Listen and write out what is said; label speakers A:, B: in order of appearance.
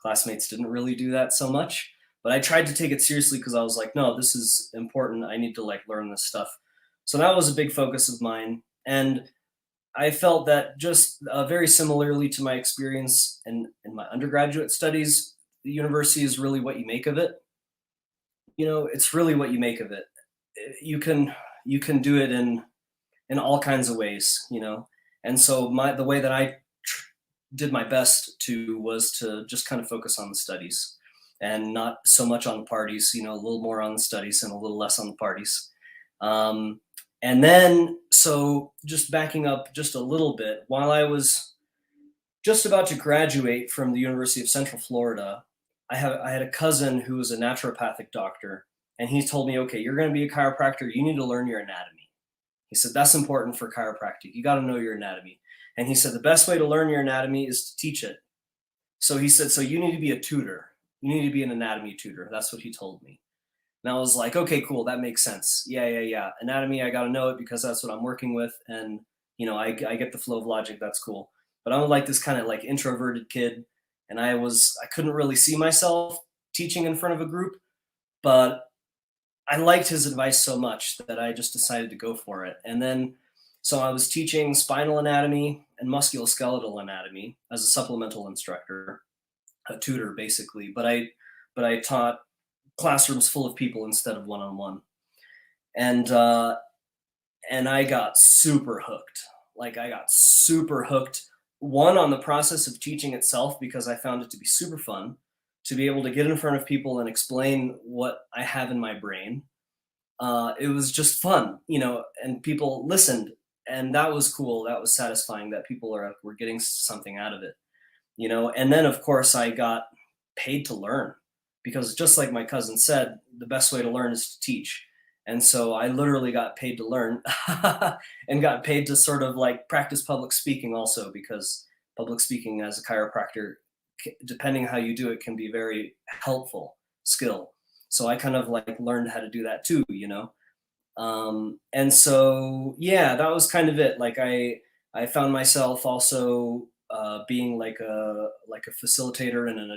A: Classmates didn't really do that so much, but I tried to take it seriously because I was like, no, this is important. I need to like learn this stuff. So that was a big focus of mine. And I felt that just very similarly to my experience in my undergraduate studies, the university is really what you make of it. It's really what you make of it. You can do it in all kinds of ways, And so the way that I did my best to was to just kind of focus on the studies and not so much on the parties, a little more on the studies and a little less on the parties. Um, and then, so just backing up just a little bit, while I was just about to graduate from the University of Central Florida, I had a cousin who was a naturopathic doctor, and he told me, okay, you're going to be a chiropractor. You need to learn your anatomy. He said, that's important for chiropractic. You got to know your anatomy. And he said, the best way to learn your anatomy is to teach it. So he said, so you need to be a tutor. You need to be an anatomy tutor. That's what he told me. And I was like, okay, cool. That makes sense. Yeah, yeah, yeah. Anatomy, I got to know it because that's what I'm working with. And, I get the flow of logic. That's cool. But I'm like this kind of like introverted kid. And I couldn't really see myself teaching in front of a group, but I liked his advice so much that I just decided to go for it. And then, so I was teaching spinal anatomy and musculoskeletal anatomy as a supplemental instructor, a tutor basically. But I taught classrooms full of people instead of one-on-one. And and I got super hooked. Like I got super hooked. One, on the process of teaching itself because I found it to be super fun to be able to get in front of people and explain what I have in my brain. It was just fun, and people listened, and that was cool. That was satisfying that people were getting something out of it, And then of course I got paid to learn because just like my cousin said, the best way to learn is to teach. And so I literally got paid to learn and got paid to sort of like practice public speaking also because public speaking as a chiropractor, depending how you do it, can be very helpful skill. So I kind of like learned how to do that too. And so yeah, that was kind of it. Like I found myself also being like a facilitator and an